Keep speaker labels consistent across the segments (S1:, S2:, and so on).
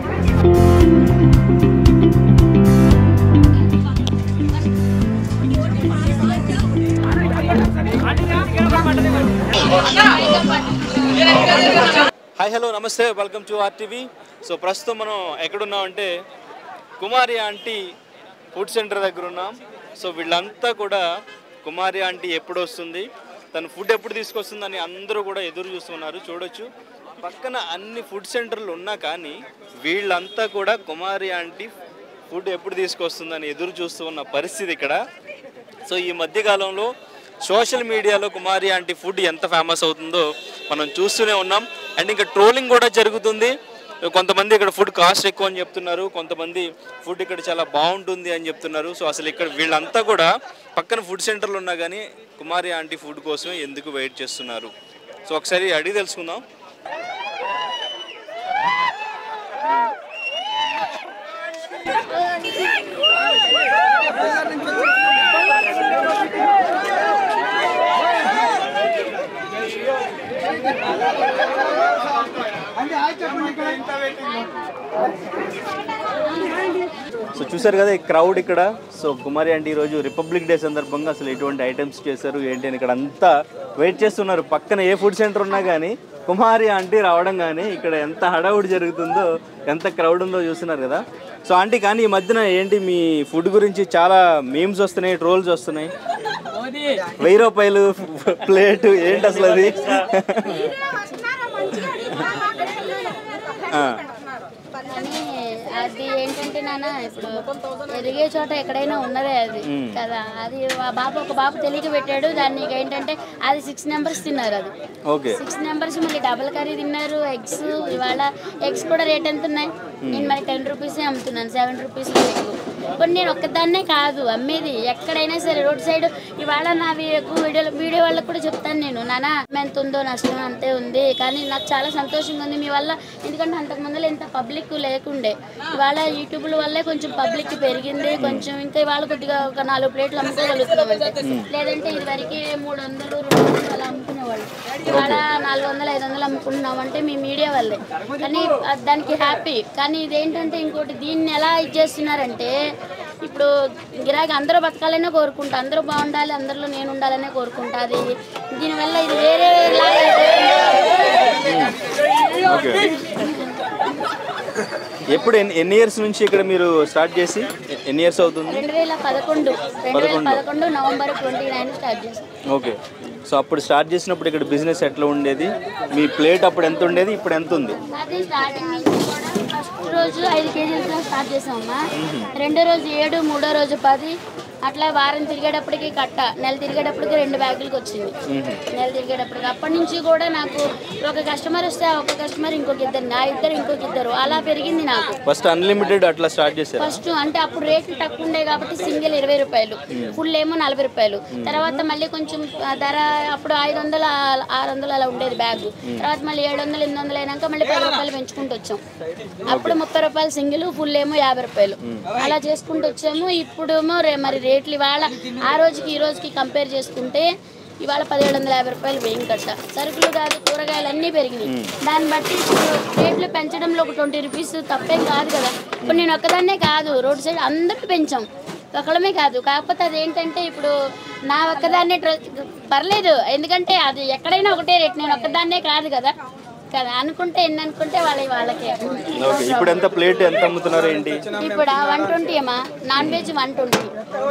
S1: Hi hello నమస్తే welcome to RTV. So ప్రస్తుతం మనం ఎక్కడున్నామంటే కుమారి ఆంటీ ఫుడ్ సెంటర్ దగ్గర ఉన్నాం. సో వీళ్ళంతా కూడా కుమారి ఆంటీ ఎప్పుడు వస్తుంది, తను ఫుడ్ ఎప్పుడు తీసుకొస్తుందని అందరూ కూడా ఎదురు చూస్తున్నారు. చూడొచ్చు పక్కన అన్ని ఫుడ్ సెంటర్లు ఉన్నా కానీ వీళ్ళంతా కూడా కుమారి ఆంటీ ఫుడ్ ఎప్పుడు తీసుకొస్తుందని ఎదురు చూస్తూ ఉన్న పరిస్థితి ఇక్కడ. సో ఈ మధ్యకాలంలో సోషల్ మీడియాలో కుమారి ఆంటీ ఫుడ్ ఎంత ఫేమస్ అవుతుందో మనం చూస్తూనే ఉన్నాం. అండ్ ఇంకా ట్రోలింగ్ కూడా జరుగుతుంది. కొంతమంది ఇక్కడ ఫుడ్ కాస్ట్ ఎక్కువ అని చెప్తున్నారు, కొంతమంది ఫుడ్ ఇక్కడ చాలా బాగుంటుంది అని చెప్తున్నారు. సో అసలు ఇక్కడ వీళ్ళంతా కూడా పక్కన ఫుడ్ సెంటర్లు ఉన్నా కానీ కుమారి ఆంటీ ఫుడ్ కోసమే ఎందుకు వెయిట్ చేస్తున్నారు? సో ఒకసారి అడిగి తెలుసుకుందాం. సో చూసారు కదా ఈ క్రౌడ్ ఇక్కడ. సో కుమారి ఆంటీ ఈరోజు రిపబ్లిక్ డే సందర్భంగా అసలు ఎటువంటి ఐటమ్స్ చేశారు ఏంటి అని ఇక్కడ అంతా వెయిట్ చేస్తున్నారు. పక్కన ఏ ఫుడ్ సెంటర్ ఉన్నా కానీ కుమారి ఆంటీ రావడం కానీ ఇక్కడ ఎంత హడావుడి జరుగుతుందో, ఎంత క్రౌడ్ ఉందో చూస్తున్నారు కదా. సో ఆంటీ కానీ ఈ మధ్యన ఏంటి మీ ఫుడ్ గురించి చాలా మీమ్స్ వస్తున్నాయి, ట్రోల్స్ వస్తున్నాయి. 1000 రూపాయలు ప్లేట్ ఏంటి అసలు అది?
S2: అది ఏంటంటే నాన్న ఇప్పుడు ఎదిగే చోట ఎక్కడైనా ఉన్నదే అది కదా. అది ఒక బాబు తెలియక పెట్టాడు దాన్ని. ఏంటంటే అది 6 నెంబర్స్ తిన్నారు. అది 6 నెంబర్స్ మళ్ళీ డబుల్ కర్రీ తిన్నారు. ఎగ్స్ ఇవాళ ఎగ్స్ కూడా రేట్ ఎంత ఉన్నాయి? నేను మరి 10 రూపీసే అమ్ముతున్నాను, 7 రూపీస్. ఇప్పుడు నేను ఒక్కదాన్నే కాదు అమ్మేది, ఎక్కడైనా సరే రోడ్ సైడ్. ఇవాళ నా వీడియో వాళ్ళకి కూడా చెప్తాను నేను, నాన్న ఎంత ఉందో నష్టం అంతే ఉంది, కానీ నాకు చాలా సంతోషంగా ఉంది మీ వల్ల. ఎందుకంటే అంతకు ముందులో ఇంత పబ్లిక్ లేకుండే, ఇవాళ యూట్యూబ్ల వల్లే కొంచెం పబ్లిక్ పెరిగింది కొంచెం. ఇంకా ఇవాళ కొద్దిగా ఒక 4 ప్లేట్లు అమ్ముకోగలుగుతున్నాం. లేదంటే ఇది వరకు 300, 200 అలా అమ్ముకునేవాళ్ళు. ఇవాళ 400, 500 అమ్ముకుంటున్నాం అంటే మీ మీడియా వల్లే. కానీ దానికి హ్యాపీ. కానీ ఇదేంటంటే ఇంకోటి దీన్ని ఎలా ఇచ్చేస్తున్నారంటే ఇప్పుడు గిరాకీ అందరూ బతకాలనే కోరుకుంటా, అందరూ బాగుండాలి, అందరిలో నేను ఉండాలనే కోరుకుంటా. అది దీనివల్ల ఇది వేరే
S1: ఎప్పుడు ఎన్ని ఇయర్స్ నుంచి ఇక్కడ మీరు స్టార్ట్ చేసి ఎన్ని ఇయర్స్ అవుతుంది?
S2: 2011 నవంబర్ 29 స్టార్ట్ చేసాం.
S1: ఓకే. సో అప్పుడు స్టార్ట్ చేసినప్పుడు ఇక్కడ బిజినెస్ ఎట్లా ఉండేది? మీ ప్లేట్ అప్పుడు ఎంత ఉండేది, ఇప్పుడు ఎంత ఉంది?
S2: అది స్టార్టింగ్ నుంచి కూడా ఫస్ట్ రోజు 5 కేజీలతో స్టార్ట్ చేసామమ్మా. రెండో రోజు 7, మూడో రోజు 10, అట్లా వారం తిరిగేటప్పటికి కట్ట, నెల తిరిగేటప్పటికి 2 బ్యాగులకు వచ్చింది. నెల తిరిగేటప్పటికి అప్పటి నుంచి కూడా నాకు ఒక కస్టమర్ వస్తే ఒక కస్టమర్ ఇంకొక ఇద్దరు, నా ఇద్దరు ఇంకొక ఇద్దరు, అలా పెరిగింది నాకు.
S1: ఫస్ట్ అన్లిమిటెడ్ అట్లా స్టార్ట్ చేశారు.
S2: ఫస్ట్ అంటే అప్పుడు రేట్లు తక్కువ ఉండే కాబట్టి సింగిల్ 20 రూపాయలు, ఫుల్ ఏమో 40 రూపాయలు. తర్వాత మళ్ళీ కొంచెం ధర అప్పుడు 500, 600 అలా ఉండేది బ్యాగ్. తర్వాత మళ్ళీ 700, 800 అయినాక మళ్ళీ 10 రూపాయలు పెంచుకుంటూ వచ్చాం. అప్పుడు 30 రూపాయలు సింగిల్, ఫుల్ ఏమో 50 రూపాయలు అలా చేసుకుంటూ వచ్చాము. ఇప్పుడేమో మరి రేట్లు ఇవాళ ఆ రోజుకి ఈ రోజుకి కంపేర్ చేసుకుంటే ఇవాళ 1750 రూపాయలు వేయం కట్ట. సరుకులు కాదు కూరగాయలు అన్నీ పెరిగినాయి. దాన్ని బట్టి రేట్లు పెంచడంలో ఒక 20 రూపీస్ తప్పేం కాదు కదా. ఇప్పుడు నేను ఒక్కదాన్నే కాదు, రోడ్ సైడ్ అందరూ పెంచాం, ఒకళ్ళమే కాదు. కాకపోతే అదేంటంటే ఇప్పుడు నా ఒక్కదాన్నే పర్లేదు, ఎందుకంటే అది ఎక్కడైనా ఒకటే రేట్, నేను ఒక్కదాన్నే కాదు కదా కదా అనుకుంటే ఎన్ని అనుకుంటే వాళ్ళకే.
S1: ఇప్పుడు ఎంత ప్లేట్ ఎంత అమ్ముతున్నారు ఏంటి?
S2: ఇప్పుడు 120 అమ్మా, నాన్ వెజ్ 120.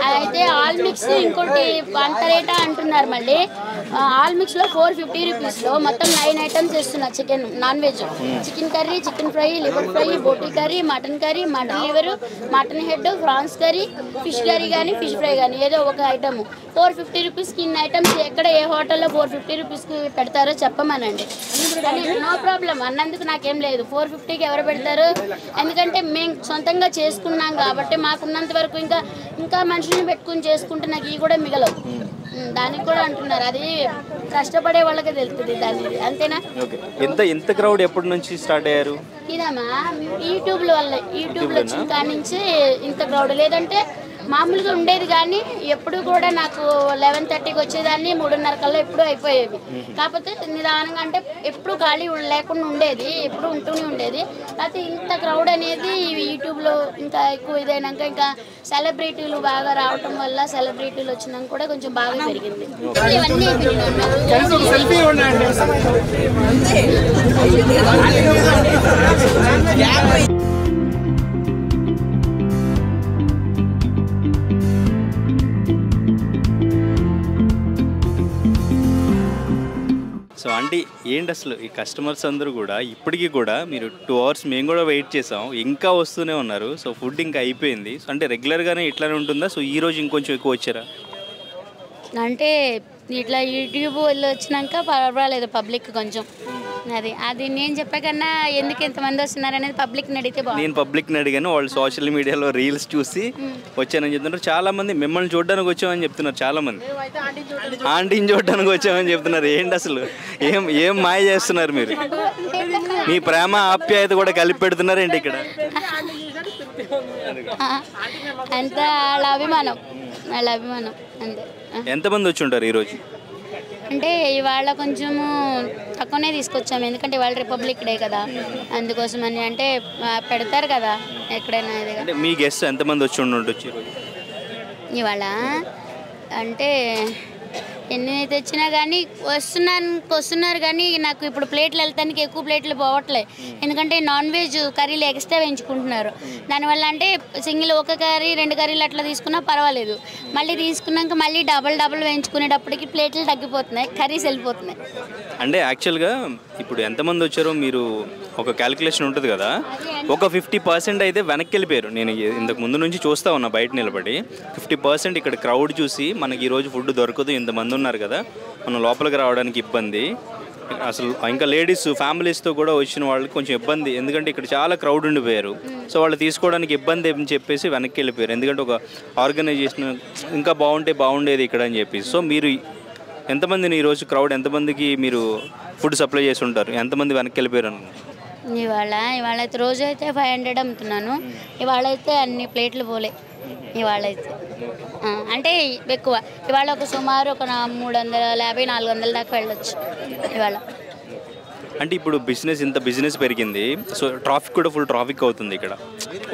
S2: అయితే ఆల్ మిక్స్ ఇంకోటి అంత రేటా అంటున్నారు. మళ్ళీ ఆల్ మిక్స్ లో 450 రూపీస్ లో మొత్తం 9 ఐటమ్స్ చేస్తున్నారు. Chicken, non veg, chicken curry, chicken fry, liver fry, boti curry, mutton liver, mutton head, prawns curry, fish curry కానీ ఫిష్ ఫ్రై కానీ ఏదో ఒక ఐటమ్ 450 రూపీస్కి. ఇన్ని ఐటమ్స్ ఎక్కడ ఏ హోటల్లో 450 రూపీస్కి పెడతారో చెప్పమనండి. నో ప్రాబ్లం అన్నందుకు నాకేం లేదు. 450కి ఎవరు పెడతారు? ఎందుకంటే మేము సొంతంగా చేసుకున్నాం కాబట్టి మాకున్నంత వరకు ఇంకా మనుషుల్ని పెట్టుకుని చేసుకుంటే నాకు ఇవి కూడా మిగలవు. దానికి కూడా అంటున్నారు, అది కష్టపడే వాళ్ళకే తెలుస్తుంది దాన్ని, అంతేనా?
S1: ఎంత క్రౌడ్ ఎప్పటి నుంచి స్టార్ట్ అయ్యారు?
S2: ఇదమ్మా యూట్యూబ్ల వల్ల, యూట్యూబ్లో వచ్చిన కాడి నుంచి ఇంత క్రౌడ్. లేదంటే మామూలుగా ఉండేది కానీ ఎప్పుడు కూడా నాకు 11:30కి వచ్చేదాన్ని 3:30 కల్లా ఎప్పుడు అయిపోయేవి. కాకపోతే నిదానంగా అంటే ఎప్పుడు ఖాళీ లేకుండా ఉండేది, ఎప్పుడు ఉంటూనే ఉండేది. కాకపోతే ఇంత క్రౌడ్ అనేది యూట్యూబ్లో ఇంకా ఎక్కువ ఇదైనాక ఇంకా సెలబ్రిటీలు బాగా రావటం వల్ల సెలబ్రిటీలు వచ్చినాక కూడా కొంచెం బాగా పెరిగింది. ఇవన్నీ
S1: సో అంటే ఏంటి అసలు ఈ కస్టమర్స్ అందరూ కూడా ఇప్పటికీ కూడా మీరు 2 hours మేము కూడా వెయిట్ చేసాం, ఇంకా వస్తూనే ఉన్నారు. సో ఫుడ్ ఇంకా అయిపోయింది. సో అంటే రెగ్యులర్గానే ఇట్లానే ఉంటుందా? సో ఈ రోజు ఇంకొంచెం ఎక్కువ వచ్చారా?
S2: అంటే ఇట్లా యూట్యూబ్ వాళ్ళు వచ్చినాక పర్వాలేదు పబ్లిక్ కొంచెం అది నేను చెప్పా కన్నా ఎందుకు ఎంతమంది వస్తున్నారు అనేది పబ్లిక్ని అడిగితే బాగుంది.
S1: నేను పబ్లిక్ని అడిగాను, వాళ్ళు సోషల్ మీడియాలో రీల్స్ చూసి వచ్చానని చెప్తున్నారు. చాలా మంది మిమ్మల్ని చూడడానికి వచ్చామని చెప్తున్నారు. చాలా మంది ఆంటీని చూడడానికి వచ్చామని చెప్తున్నారు. ఏంటి అసలు ఏం మాయ చేస్తున్నారు మీరు? మీ ప్రేమ ఆప్యాయత కూడా కలిపి పెడుతున్నారు ఏంటి ఇక్కడ?
S2: అంతా వాళ్ళ అభిమానం అంతే.
S1: ఎంతమంది వచ్చి ఉంటారు ఈరోజు?
S2: అంటే ఇవాళ కొంచెము తక్కువనే తీసుకొచ్చాము, ఎందుకంటే ఇవాళ రిపబ్లిక్ డే కదా, అందుకోసమని. అంటే పెడతారు కదా ఎక్కడైనా ఇది.
S1: అంటే మీ గెస్ట్ ఎంతమంది వచ్చి ఉండొచ్చు
S2: ఇవాళ? అంటే ఎన్ని తెచ్చినా కానీ వస్తున్నారు కానీ నాకు ఇప్పుడు ప్లేట్లు వెళ్తానికి ఎక్కువ ప్లేట్లు పోవట్లే, ఎందుకంటే నాన్ వెజ్ కర్రీలు ఎక్స్ట్రా వేయించుకుంటున్నారు. దానివల్ల అంటే సింగిల్ ఒక కర్రీ 2 కర్రీలు అట్లా తీసుకున్నా పర్వాలేదు, మళ్ళీ తీసుకున్నాక మళ్ళీ డబల్ వేయించుకునేటప్పటికి ప్లేట్లు తగ్గిపోతున్నాయి, కర్రీస్ వెళ్ళిపోతున్నాయి.
S1: అంటే యాక్చువల్గా ఇప్పుడు ఎంతమంది వచ్చారో మీరు ఒక క్యాలిక్యులేషన్ ఉంటుంది కదా, ఒక 50% అయితే వెనక్కి వెళ్ళిపోయారు. నేను ఇంతకు ముందు నుంచి చూస్తూ ఉన్నా బయట నిలబడి. 50% ఇక్కడ క్రౌడ్ చూసి మనకి ఈరోజు ఫుడ్ దొరకదు, ఇంతమంది ఉన్నారు కదా, మనం లోపలికి రావడానికి ఇబ్బంది. అసలు ఇంకా లేడీస్ ఫ్యామిలీస్తో కూడా వచ్చిన వాళ్ళకి కొంచెం ఇబ్బంది, ఎందుకంటే ఇక్కడ చాలా క్రౌడ్ ఉండిపోయారు. సో వాళ్ళు తీసుకోవడానికి ఇబ్బంది అని చెప్పేసి వెనక్కి వెళ్ళిపోయారు, ఎందుకంటే ఒక ఆర్గనైజేషన్ ఇంకా బాగుండేది ఇక్కడ అని చెప్పేసి. సో మీరు ఎంతమందిని ఈరోజు క్రౌడ్ ఎంతమందికి మీరు ఫుడ్ సప్లై చేసి ఉంటారు? ఎంతమంది వెనక్కి వెళ్ళిపోయారు?
S2: ఇవాళ అయితే రోజు అయితే 500 అమ్ముతున్నాను, ఇవాళ అయితే అన్ని ప్లేట్లు పోలే. ఇవాళ అయితే అంటే ఎక్కువ, ఇవాళ ఒక సుమారు ఒక 350-400 దాకా వెళ్ళొచ్చు ఇవాళ.
S1: అంటే ఇప్పుడు ఇంత బిజినెస్ పెరిగింది, సో ట్రాఫిక్ కూడా ఫుల్ ట్రాఫిక్ అవుతుంది ఇక్కడ.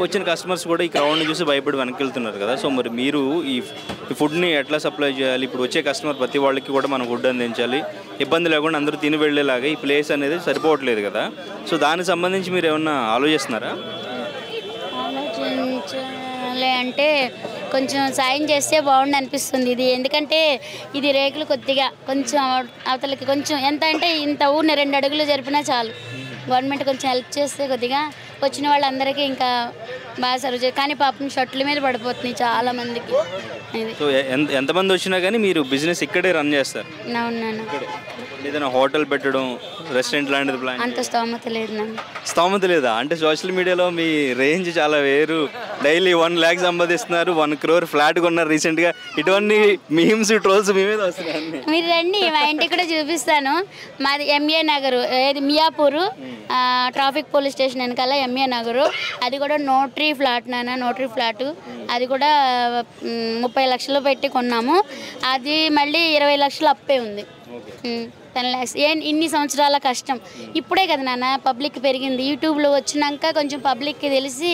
S1: వచ్చిన కస్టమర్స్ కూడా ఈ క్రౌడ్ని చూసి భయపడి వెనక్కి వెళ్తున్నారు కదా. సో మరి మీరు ఈ ఫుడ్ని ఎట్లా సప్లై చేయాలి? ఇప్పుడు వచ్చే కస్టమర్ ప్రతి వాళ్ళకి కూడా మనం ఫుడ్ అందించాలి, ఇబ్బంది లేకుండా అందరూ తిని వెళ్ళేలాగా ఈ ప్లేస్ అనేది సరిపోవట్లేదు కదా. సో దానికి సంబంధించి మీరు ఏమన్నా ఆలోచిస్తున్నారా?
S2: ఆలోచించాలి అంటే కొంచెం సాయం చేస్తే బాగుండు అనిపిస్తుంది ఇది, ఎందుకంటే ఇది రేకులు కొద్దిగా కొంచెం అవతలకి కొంచెం ఎంత అంటే ఇంత ఊరిని 2 అడుగులు జరిపినా చాలు. గవర్నమెంట్ కొంచెం హెల్ప్ చేస్తే కొద్దిగా వచ్చిన వాళ్ళందరికీ ఇంకా బాగా సర్వ్ చేయాలి. కానీ పాపం షర్ట్ల మీద పడిపోతున్నాయి చాలా మందికి.
S1: సో ఎంతమంది వచ్చినా కానీ మీరు బిజినెస్ ఇక్కడే రన్ చేస్తారు?
S2: అవును.
S1: ఏదైనా హోటల్ పెట్టడం, రెస్టారెంట్ లాంటిది ప్లాన్?
S2: అంత స్తోమత లేదు నాకు.
S1: స్తోమత లేదా? అంటే సోషల్ మీడియాలో మీ రేంజ్ చాలా వేరు, డైలీ 1 lakh సంపాదిస్తున్నారు, 1 crore ఫ్లాట్ కొన్నారు రీసెంట్గా. ఇటువంటి మీమ్స్ ట్రోల్స్ మీ మీద వస్తున్నాయి.
S2: మీరు రండి, మా ఇంటికి కూడా చూపిస్తాను. మాది MA నగరు, ఏది మియాపూరు ట్రాఫిక్ పోలీస్ స్టేషన్ వెనకాల MA నగరు. అది కూడా నోటరీ ఫ్లాట్. అది కూడా 30 లక్షలు పెట్టి కొన్నాము. అది మళ్ళీ 20 లక్షలు అప్పే ఉంది. 10 lakhs. ఇన్ని సంవత్సరాల కష్టం ఇప్పుడే కదా నాన్న పబ్లిక్ పెరిగింది. యూట్యూబ్లో వచ్చినాక కొంచెం పబ్లిక్కి తెలిసి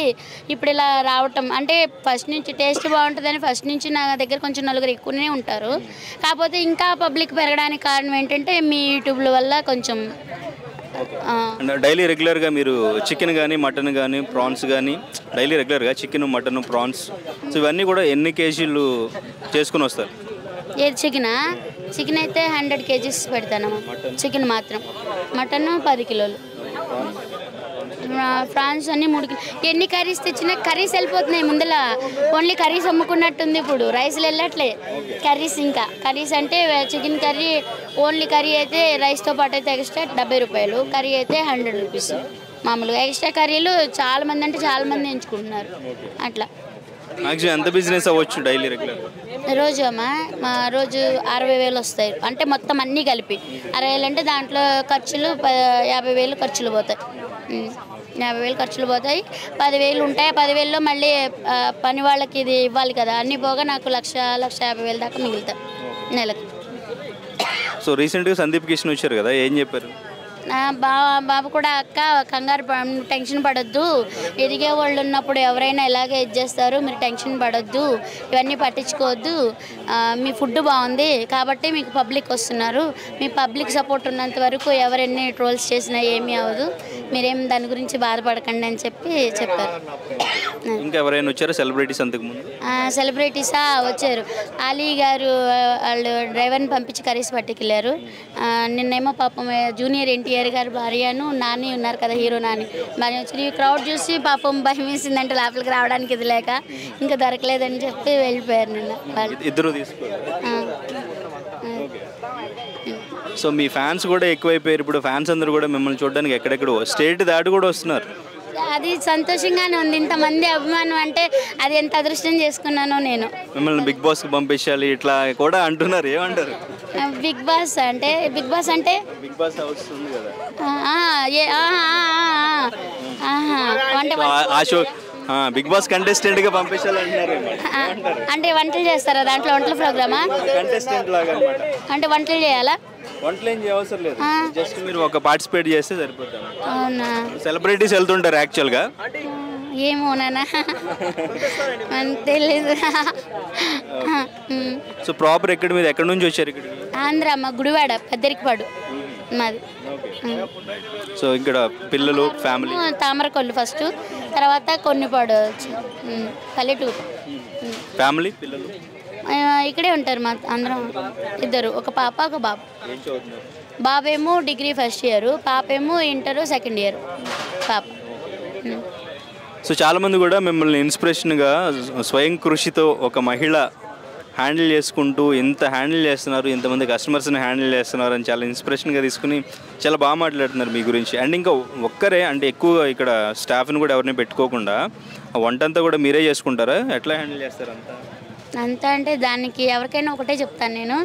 S2: ఇప్పుడు ఇలా రావటం. అంటే ఫస్ట్ నుంచి టేస్ట్ బాగుంటుందని ఫస్ట్ నుంచి నా దగ్గర కొంచెం నలుగురు ఎక్కువనే ఉంటారు. కాకపోతే ఇంకా పబ్లిక్ పెరగడానికి కారణం ఏంటంటే మీ యూట్యూబ్ల వల్ల కొంచెం.
S1: డైలీ రెగ్యులర్గా మీరు చికెన్ కానీ మటన్ కానీ ప్రాన్స్ కానీ డైలీ రెగ్యులర్గా చికెన్, మటన్, ప్రాన్స్, సో ఇవన్నీ కూడా ఎన్ని కేజీలు చేసుకుని వస్తారు?
S2: ఏది చికెన్ అయితే 100 kgs పెడతాను. చికెన్ మాత్రం. మటన్ 10 కిలోలు. ప్రాన్స్ అన్ని 3 కిలో. ఎన్ని కర్రీస్ తెచ్చినా కర్రీస్ వెళ్ళిపోతున్నాయి ముందల. ఓన్లీ కర్రీస్ అమ్ముకున్నట్టుంది ఇప్పుడు, రైస్లు వెళ్ళట్లే. ఇంకా కర్రీస్ అంటే చికెన్ కర్రీ ఓన్లీ కర్రీ అయితే రైస్తో పాటు అయితే ఎక్స్ట్రా 70 రూపాయలు, కర్రీ అయితే 100 రూపీస్. మామూలుగా ఎక్స్ట్రా కర్రీలు చాలా మంది ఎంచుకుంటున్నారు అట్లా.
S1: మ్యాక్సిమం ఎంత బిజినెస్ అవ్వచ్చు డైలీ రెగ్యులర్?
S2: రోజు మా రోజు 60,000 వస్తాయి. అంటే మొత్తం అన్నీ కలిపి 60,000 అంటే దాంట్లో ఖర్చులు 50,000 ఖర్చులు పోతాయి. 50,000 ఖర్చులు పోతాయి, 10,000 ఉంటాయి. 10,000లో మళ్ళీ పని వాళ్ళకి ఇది ఇవ్వాలి కదా, అన్నీ పోగా నాకు 1,50,000 దాకా మిగులుతాయి నెలకు.
S1: సో రీసెంట్గా సందీప్ కిషన్ వచ్చారు కదా, ఏం చెప్పారు?
S2: బాబు కూడా అక్క కంగారు టెన్షన్ పడొద్దు, ఎదిగే వాళ్ళు ఉన్నప్పుడు ఎవరైనా ఎలాగే ఇది చేస్తారు, మీరు టెన్షన్ పడొద్దు, ఇవన్నీ పట్టించుకోవద్దు, మీ ఫుడ్ బాగుంది కాబట్టి మీకు పబ్లిక్ వస్తున్నారు, మీ పబ్లిక్ సపోర్ట్ ఉన్నంత వరకు ఎవరెన్ని ట్రోల్స్ చేసినా ఏమీ అవ్వదు, మీరేం దాని గురించి బాధపడకండి అని చెప్పారు.
S1: ఇంకా ఎవరైనా వచ్చారు సెలబ్రిటీస్ అంతకుముందు?
S2: సెలబ్రిటీసా వచ్చారు. అలీ గారు వాళ్ళు డ్రైవర్ని పంపించి కర్రీస్ పట్టుకెళ్ళారు. నిన్నేమో పాపం జూనియర్ ఎన్టీఆర్ గారు భార్యను నాని ఉన్నారు కదా, హీరో నాని, మరి వచ్చి క్రౌడ్ చూసి పాపం భయం వేసిందంటే లోపలికి రావడానికి ఇది లేక ఇంకా దొరకలేదని చెప్పి వెళ్ళిపోయారు నిన్న వాళ్ళు
S1: ఇద్దరు. సో మీ ఫ్యాన్స్ కూడా ఎక్కువైపోయారు ఇప్పుడు. ఫ్యాన్స్ అందరూ కూడా మిమ్మల్ని చూడడానికి ఎక్కడెక్కడ స్టేట్ దాటి కూడా వస్తున్నారు.
S2: అది సంతోషంగానే ఉంది. ఇంతమంది అభిమానం అంటే అది ఎంత అదృష్టం చేసుకున్నానో నేను.
S1: మిమ్మల్ని బిగ్ బాస్కి పంపించాలి ఇట్లా కూడా అంటున్నారు, ఏమంటారు?
S2: బిగ్ బాస్ అంటే బిగ్ బాస్ అంటే
S1: బిగ్ బాస్ హౌస్ ఉంది కదా,
S2: అంటే
S1: ఆ షో బిగ్ బాస్ కంటెస్టెంట్ గా పంపించాలంటున్నారు.
S2: అంటే వంటలు చేస్తారా దాంట్లో? వంటల ప్రోగ్రామా?
S1: కంటెస్టెంట్ లాగా అన్నమాట.
S2: అంటే వంటలు చేయాలా?
S1: వంటలు ఏం చేయవసరం లేదు, జస్ట్ మీరు ఒక పార్టిసిపేట్ చేస్తే సరిపోతుంది.
S2: అవునా?
S1: సెలబ్రిటీస్ వెళ్తుంటారు యాక్చువల్గా.
S2: ఏమోనా తెలీదు.
S1: సో ప్రాపర్ ఎక్కడ, మీరు ఎక్కడి నుంచి వచ్చారు? ఇక్కడ
S2: ఆంధ్ర, మా గుడివాడ పెద్దరికపాడు మాది.
S1: సో ఇక్కడ పిల్లలు ఫ్యామిలీ?
S2: తామరకొల్లు ఫస్ట్, తర్వాత కొన్నిపాడు పల్లెటూరు.
S1: ఫ్యామిలీ పిల్లలు
S2: ఇక్కడే ఉంటారు మా అందరం, ఇద్దరు, ఒక పాప ఒక బాబు. బాబేమో డిగ్రీ ఫస్ట్ ఇయర్, పాపేమో ఇంటర్ సెకండ్ ఇయర్ పాప.
S1: సో చాలామంది కూడా మిమ్మల్ని ఇన్స్పిరేషన్గా స్వయం కృషితో ఒక మహిళ హ్యాండిల్ చేసుకుంటూ ఎంత హ్యాండిల్ చేస్తున్నారు, ఎంతమంది కస్టమర్స్ని హ్యాండిల్ చేస్తున్నారు అని చాలా ఇన్స్పిరేషన్గా తీసుకుని చాలా బాగా మాట్లాడుతున్నారు మీ గురించి. అండ్ ఇంకా ఒక్కరే అంటే ఎక్కువగా ఇక్కడ స్టాఫ్ని కూడా ఎవరిని పెట్టుకోకుండా వంట అంతా కూడా మీరే చేసుకుంటారా? ఎట్లా హ్యాండిల్ చేస్తారు
S2: అంతా అంటే దానికి ఎవరికైనా ఒకటే చెప్తాను నేను,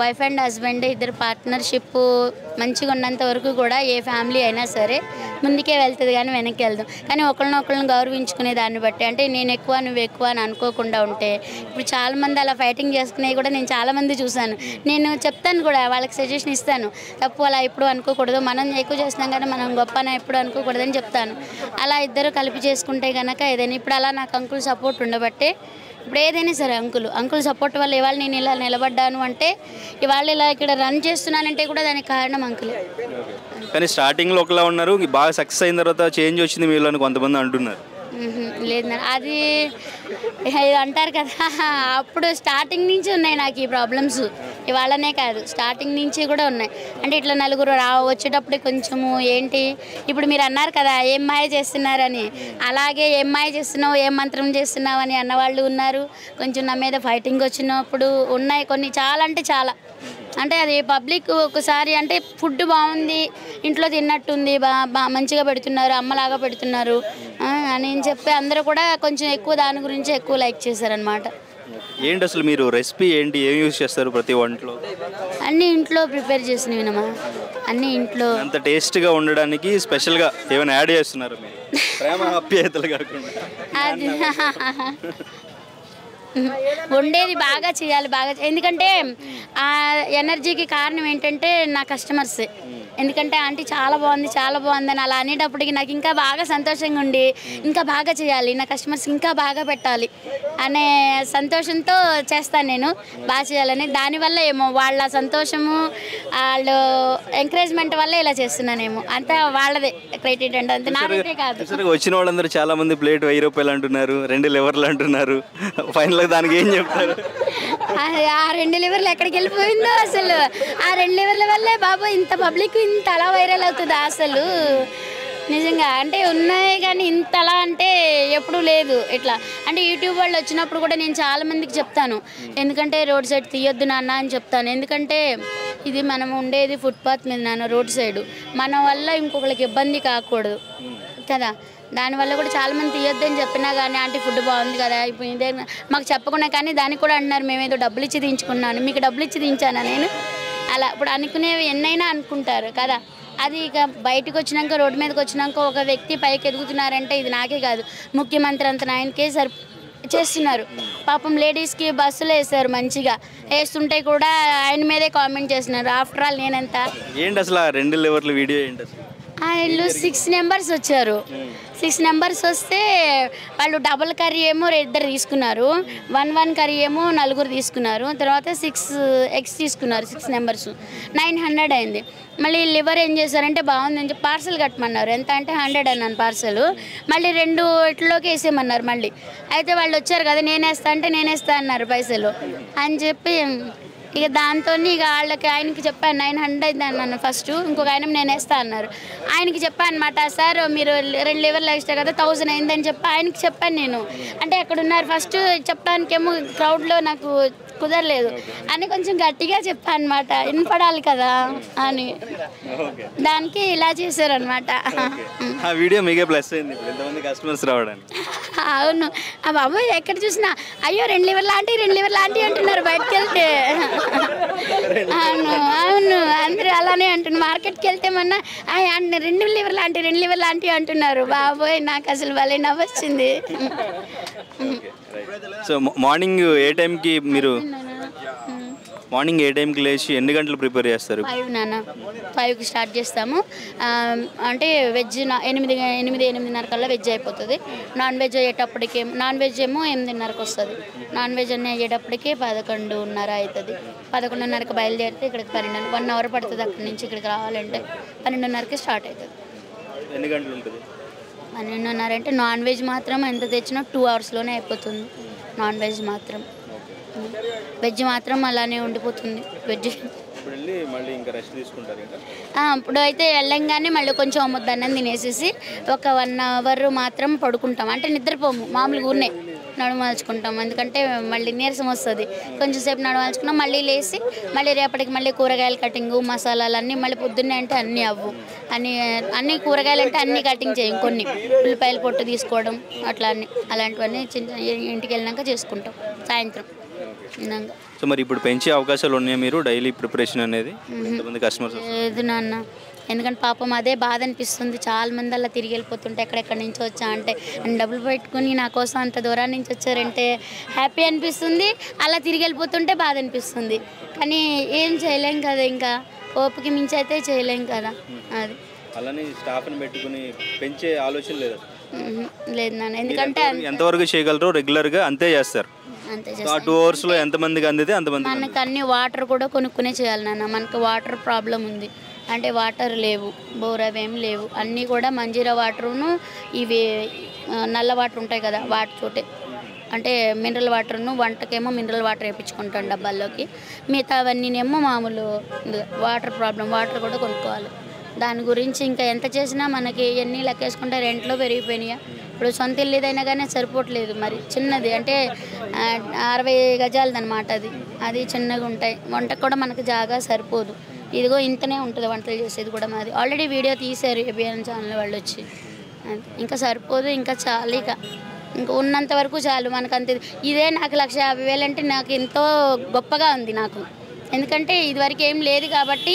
S2: వైఫ్ అండ్ హస్బెండ్ ఇద్దరు పార్ట్నర్షిప్ మంచిగా ఉన్నంత వరకు కూడా ఏ ఫ్యామిలీ అయినా సరే ముందుకే వెళ్తుంది కానీ వెనక్కి వెళ్దాం. కానీ ఒకళ్ళని గౌరవించుకునే దాన్ని బట్టి, అంటే నేను ఎక్కువ నువ్వు ఎక్కువ అని అనుకోకుండా ఉంటే, ఇప్పుడు చాలామంది అలా ఫైటింగ్ చేసుకునేవి కూడా నేను చాలామంది చూశాను. నేను చెప్తాను కూడా, వాళ్ళకి సజెషన్ ఇస్తాను, తప్పు అలా ఎప్పుడు అనుకోకూడదు, మనం ఎక్కువ చేస్తున్నాం కానీ మనం గొప్పన ఎప్పుడు అనుకోకూడదని చెప్తాను. అలా ఇద్దరు కలిపి చేసుకుంటే కనుక ఏదైనా, ఇప్పుడు అలా నాకు అంకుల్ సపోర్ట్ ఉండబట్టే ఇప్పుడు ఏదైనా సరే అంకుల్ సపోర్ట్ వల్ల ఇవాళ నేను ఇలా నిలబడ్డాను అంటే, ఇవాళ ఇలా ఇక్కడ రన్ చేస్తున్నానంటే కూడా దానికి కారణం అంకుల్.
S1: కానీ స్టార్టింగ్లో ఒకలా ఉన్నారు, బాగా సక్సెస్ అయిన తర్వాత చేంజ్ వచ్చింది మీలో అని కొంతమంది అంటున్నారు.
S2: లేదు, అది అంటారు కదా, అప్పుడు స్టార్టింగ్ నుంచి ఉన్నాయి నాకు ఈ ప్రాబ్లమ్స్, ఇవాళనే కాదు స్టార్టింగ్ నుంచి కూడా ఉన్నాయి. అంటే ఇట్లా నలుగురు వచ్చేటప్పుడు కొంచెము ఏంటి, ఇప్పుడు మీరు అన్నారు కదా ఏం మాయ చేస్తున్నారని, అలాగే ఏం మాయ చేస్తున్నావు, ఏం మంత్రం చేస్తున్నావు అని అన్నవాళ్ళు ఉన్నారు. కొంచెం నా మీద ఫైటింగ్ వచ్చినప్పుడు ఉన్నాయి కొన్ని, చాలా అంటే చాలా. అంటే అది పబ్లిక్ ఒకసారి అంటే ఫుడ్ బాగుంది, ఇంట్లో తిన్నట్టుంది, మంచిగా పెడుతున్నారు, అమ్మలాగా పెడుతున్నారు అని చెప్పి అందరూ కూడా కొంచెం ఎక్కువ దాని గురించి ఎక్కువ లైక్ చేశారనమాట.
S1: ఏంటి అసలు మీరు రెసిపీ ఏంటి, ఏం యూజ్ చేస్తారు ప్రతి వంటలో?
S2: అన్నీ ఇంట్లో ప్రిపేర్ చేసినవినమా, అన్నీ ఇంట్లో.
S1: అంత టేస్ట్గా ఉండడానికి స్పెషల్గా ఏమైనా యాడ్ చేస్తున్నారు మీరు? ప్రేమ ఆప్యాయతలు కాకుండా
S2: అది వండేది బాగా చేయాలి, ఎందుకంటే ఆ ఎనర్జీకి కారణం ఏంటంటే నా కస్టమర్స్. ఎందుకంటే ఆంటీ చాలా బాగుంది అని అలా అనేటప్పటికి నాకు ఇంకా బాగా సంతోషంగా ఉండి ఇంకా బాగా చేయాలి, నా కస్టమర్స్ ఇంకా బాగా పెట్టాలి అనే సంతోషంతో చేస్తాను నేను, బాగా చేయాలని. దానివల్ల ఏమో వాళ్ళ సంతోషము, వాళ్ళు ఎంకరేజ్మెంట్ వల్ల ఇలా చేస్తున్నానేమో, అంతా వాళ్ళదే క్రెడిట్ అంటే, అంతే నాదే కాదు.
S1: వచ్చిన వాళ్ళందరూ చాలా మంది ప్లేట్ 1000 రూపాయలు అంటున్నారు, 2 లివర్లు అంటున్నారు, ఫైనల్ దానికి ఏం చెప్తారు?
S2: ఆ 2 లివర్లు ఎక్కడికి వెళ్ళిపోయిందో అసలు, ఆ 2 లివర్ల వల్లే బాబు ఇంత పబ్లిక్ ఇంత అలా వైరల్ అవుతుందా అసలు నిజంగా. అంటే ఉన్నాయి కానీ ఇంతలా అంటే ఎప్పుడూ లేదు ఇట్లా. అంటే యూట్యూబ్ వాళ్ళు వచ్చినప్పుడు కూడా నేను చాలామందికి చెప్తాను, ఎందుకంటే రోడ్ సైడ్ తీయొద్దు నాన్న అని చెప్తాను. ఎందుకంటే ఇది మనం ఉండేది ఫుట్పాత్ మీద నాన్న, రోడ్ సైడు, మన వల్ల ఇంకొకరికి ఇబ్బంది కాకూడదు కదా. దానివల్ల కూడా చాలామంది తీయొద్దని చెప్పినా కానీ ఆంటీ ఫుడ్ బాగుంది కదా, ఇప్పుడు ఇదే మాకు చెప్పకుండా, కానీ దానికి కూడా అంటున్నారు మేమేదో డబ్బులు ఇచ్చి దించుకున్నాను, మీకు డబ్బులు ఇచ్చి దించానా నేను? అలా ఇప్పుడు అనుకునేవి ఎన్నైనా అనుకుంటారు కదా, అది ఇక బయటకు వచ్చినాక రోడ్డు మీదకి వచ్చినాక ఒక వ్యక్తి పైకి ఎదుగుతున్నారంటే ఇది నాకే కాదు, ముఖ్యమంత్రి అంత ఆయనకే చేస్తున్నారు. పాపం లేడీస్కి బస్సులు వేస్తారు, మంచిగా వేస్తుంటే కూడా ఆయన మీదే కామెంట్ చేస్తున్నారు. ఆఫ్టర్ ఆల్ నేనంత
S1: ఏంటి అసలు 2 లివర్ల వీడియో ఏంటి అసలు?
S2: వీళ్ళు 6 నెంబర్స్ వచ్చారు. 6 నెంబర్స్ వస్తే వాళ్ళు డబుల్ కర్రీ ఏమో 2 తీసుకున్నారు, 1 కర్రీ ఏమో 4 తీసుకున్నారు, తర్వాత 6 ఎగ్స్ తీసుకున్నారు. 6 నెంబర్స్ 900 అయింది. మళ్ళీ లివర్ ఏం చేశారంటే బాగుందని చెప్పి పార్సల్ కట్టమన్నారు. ఎంత అంటే 100 అన్నాను పార్సల్. మళ్ళీ 2 ఇట్లోకి వేసేయమన్నారు. మళ్ళీ అయితే వాళ్ళు వచ్చారు కదా, నేనేస్తా అంటే నేనేస్తా అన్నారు పైసలు అని చెప్పి ఇక దాంతో ఇక వాళ్ళకి ఆయనకి చెప్పాను 900 అన్నాను ఫస్ట్. ఇంకొక ఆయన నేనేస్తా అన్నారు. ఆయనకి చెప్పాను అనమాట, సార్ మీరు 2 లివర్లు ఎక్స్ట్రా కదా 1000 అయిందని చెప్పి ఆయనకి చెప్పాను నేను. అంటే అక్కడ ఉన్నారు ఫస్ట్ చెప్పడానికేమో క్రౌడ్లో నాకు కుదరలేదు అని కొంచెం గట్టిగా చెప్పాను అనమాట, వినపడాలి కదా అని. దానికి ఇలా చేశారనమాట.
S1: ఆ వీడియో మీకే ప్లస్ అయింది ఎంతమంది కస్టమర్స్ రావడానికి.
S2: అవును, ఆ బాబు ఎక్కడ చూసినా అయ్యో 2 లివర్లు లాంటి అంటున్నారు బయటకు వెళ్తే. అవును అవును అందరూ అలానే అంటున్నారు. మార్కెట్కి వెళ్తే మొన్న 2 లివర్లు లాంటి అంటున్నారు. బాబోయ్ నాకు అసలు భలే నవ్వొచ్చింది.
S1: సో మార్నింగ్ ఏ టైంకి మీరు మార్నింగ్ ఏ టైంకి లేచి ఎన్ని గంటలు ప్రిపేర్ చేస్తారు?
S2: 5కి స్టార్ట్ చేస్తాము. అంటే వెజ్ 8:30 కల్లా వెజ్ అయిపోతుంది. నాన్ వెజ్ అయ్యేటప్పటికి నాన్ వెజ్ ఏమో 8:30కి వస్తుంది. నాన్ వెజ్ అన్నీ అయ్యేటప్పటికి 11:30 అవుతుంది. 11:30కి బయలుదేరితే ఇక్కడికి 12 1 అవర్ పడుతుంది. అక్కడి నుంచి ఇక్కడికి రావాలంటే 12:30కి స్టార్ట్ అవుతుంది.
S1: ఎన్ని గంటలు ఉంటుంది?
S2: 12:30 అంటే నాన్ వెజ్ మాత్రం ఎంత తెచ్చినా 2 అవర్స్లోనే అయిపోతుంది. నాన్ వెజ్ మాత్రం, వెజ్ మాత్రం అలానే ఉండిపోతుంది. వెజ్ ఇప్పుడు అయితే వెళ్ళంగానే మళ్ళీ కొంచెం ముద్దన్నం తినేసేసి ఒక 1 అవర్ మాత్రం పడుకుంటాం. అంటే నిద్రపోము, మామూలుగా ఊరినే నడుమాల్చుకుంటాం. ఎందుకంటే మళ్ళీ నీరసం వస్తుంది. కొంచెం సేపు నడవాల్చుకున్నాం, మళ్ళీ లేచి మళ్ళీ రేపటికి మళ్ళీ కూరగాయల కటింగు మసాలాలు అన్నీ మళ్ళీ పొద్దున్నే అంటే అన్నీ అవ్వు అన్ని కూరగాయలు అంటే అన్నీ కటింగ్ చేయం. కొన్ని ఉల్లిపాయలు పొట్టు తీసుకోవడం అట్లా అన్నీ అలాంటివన్నీ ఇంటికి వెళ్ళినాక చేసుకుంటాం సాయంత్రం.
S1: సో మరి ఇప్పుడు పెంచే అవకాశాలు ఉన్నాయా మీరు డైలీ ప్రిపరేషన్ అనేది? కస్టమర్స్
S2: లేదు నాన్న, ఎందుకంటే పాపం అదే బాధ అనిపిస్తుంది. చాలా మంది అలా తిరిగి వెళ్ళిపోతుంటే ఎక్కడెక్కడి నుంచి వచ్చా అంటే డబ్బులు పెట్టుకుని నా కోసం అంత దూరం నుంచి వచ్చారంటే హ్యాపీ అనిపిస్తుంది. అలా తిరిగి వెళ్ళిపోతుంటే బాధ అనిపిస్తుంది. కానీ ఏం చేయలేం కదా, ఇంకా ఓపిక మించి అయితే చేయలేం కదా. అది
S1: అలానే స్టాఫ్ని పెట్టుకుని పెంచే ఆలోచన లేదు
S2: నాన్న. ఎందుకంటే
S1: ఎంతవరకు చేయగలరు రెగ్యులర్గా అంతే చేస్తారు.
S2: అంతే
S1: 2 అవర్స్లో ఎంతమందికి అందితే అంతమంది.
S2: మనకు అన్ని వాటర్ కూడా కొనుక్కునే చేయాలి నాన్న. మనకు వాటర్ ప్రాబ్లం ఉంది. అంటే వాటర్ లేవు, బోర్ అవేం లేవు. అన్నీ కూడా మంజీరా వాటరును ఇవి నల్ల వాటర్ ఉంటాయి కదా వాటితోటే. అంటే మినరల్ వాటర్ను వంటకేమో మినరల్ వాటర్ వేయించుకుంటాం డబ్బాల్లోకి. మిగతా అవన్నీనేమో మామూలు వాటర్ ప్రాబ్లం, వాటర్ కూడా కొనుక్కోవాలి. దాని గురించి ఇంకా ఎంత చేసినా మనకి ఎన్ని లెక్కేసుకుంటే రెంట్లో పెరిగిపోయినాయా. ఇప్పుడు సొంత ఇల్లు ఏదైనా కానీ సరిపోవట్లేదు. మరి చిన్నది అంటే 60 గజాలది అనమాట. అది చిన్నగా ఉంటాయి. వంటకు కూడా మనకు జాగా సరిపోదు. ఇదిగో ఇంతనే ఉంటుంది వంటలు చేసేది కూడా. మాది ఆల్రెడీ వీడియో తీశారు ఏబిఎన్ ఛానల్ వాళ్ళు వచ్చి. ఇంకా సరిపోదు, ఇంకా చాలు, ఇంకా ఉన్నంత వరకు చాలు మనకు. అంతే. ఇదే నాకు 1,50,000 అంటే నాకు ఎంతో గొప్పగా ఉంది నాకు. ఎందుకంటే ఇదివరకు ఏం లేదు కాబట్టి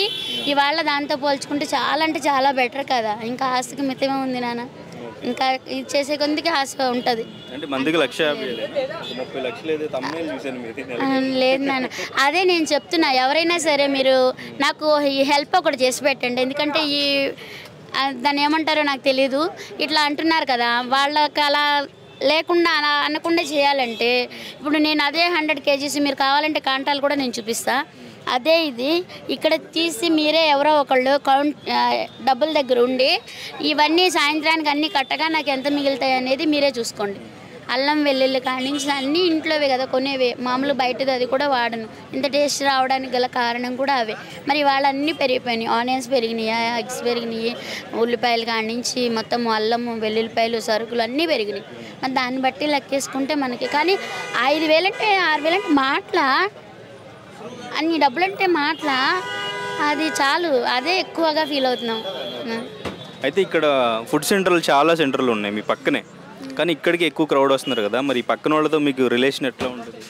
S2: ఇవాళ దాంతో పోల్చుకుంటే చాలా అంటే చాలా బెటర్ కదా. ఇంకా ఆస్తికి మితమే ఉంది నాన్న. ఇంకా ఇది చేసే కొద్దికి ఆశ ఉంటుంది. లేదు నాన్న, అదే నేను చెప్తున్నా. ఎవరైనా సరే మీరు నాకు ఈ హెల్ప్ ఒకటి చేసి పెట్టండి. ఎందుకంటే దాన్ని ఏమంటారో నాకు తెలీదు, ఇట్లా అంటున్నారు కదా, వాళ్ళకి అలా లేకుండా అలా అనకుండా చేయాలంటే ఇప్పుడు నేను అదే 100 kgs మీరు కావాలంటే కాంటాలు కూడా నేను చూపిస్తా. అదే ఇది ఇక్కడ తీసి మీరే ఎవరో ఒకళ్ళు డబ్బుల దగ్గర ఉండి ఇవన్నీ సాయంత్రానికి అన్నీ కట్టగా నాకు ఎంత మిగులుతాయి అనేది మీరే చూసుకోండి. అల్లం వెల్లుల్లి కానించి అన్నీ ఇంట్లోవే కదా కొనేవే, మామూలు బయటది అది కూడా వాడను. ఇంత టేస్ట్ రావడానికి గల కారణం కూడా అవే. మరి వాళ్ళన్నీ పెరిగిపోయినాయి. ఆనియన్స్ పెరిగినాయి, ఎగ్స్ పెరిగినాయి, ఉల్లిపాయలు కానించి మొత్తం అల్లము వెల్లుల్లిపాయలు సరుకులు అన్నీ పెరిగినాయి. మరి దాన్ని బట్టి లెక్కేసుకుంటే మనకి కానీ 5,000 అంటే 6,000 అంటే మాటలా, అన్ని డబ్బులు అంటే మాటలా, అది చాలు. అదే ఎక్కువగా ఫీల్ అవుతున్నాం.
S1: అయితే ఇక్కడ ఫుడ్ సెంటర్లు చాలా సెంటర్లు ఉన్నాయి మీ పక్కనే, కానీ ఇక్కడికి ఎక్కువ క్రౌడ్ వస్తున్నారు కదా, మరి పక్కన వాళ్ళతో మీకు రిలేషన్ ఎట్లా ఉంటుంది?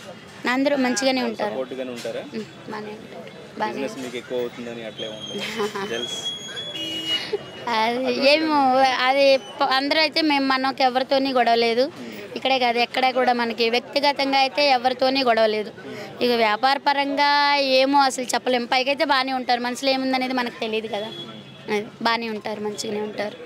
S2: అందరూ మంచిగానే ఉంటారు.
S1: సపోర్ట్గానే ఉంటారా?
S2: బాగానే ఉంటారు.
S1: బిజినెస్ మీకు ఎక్కువ అవుతుందని అట్లే ఉంటుంది?
S2: అది ఏమో అది అందరూ అయితే మనకి ఎవరితోని గొడవ లేదు. ఇక్కడే కాదు ఎక్కడ కూడా మనకి వ్యక్తిగతంగా అయితే ఎవరితోని గొడవ లేదు. ఇక వ్యాపార పరంగా ఏమో అసలు చెప్పలేము. పైకైతే బాగానే ఉంటారు, మనసులో ఏముందనేది మనకు తెలియదు కదా. అది బాగానే ఉంటారు, మంచిగానే ఉంటారు.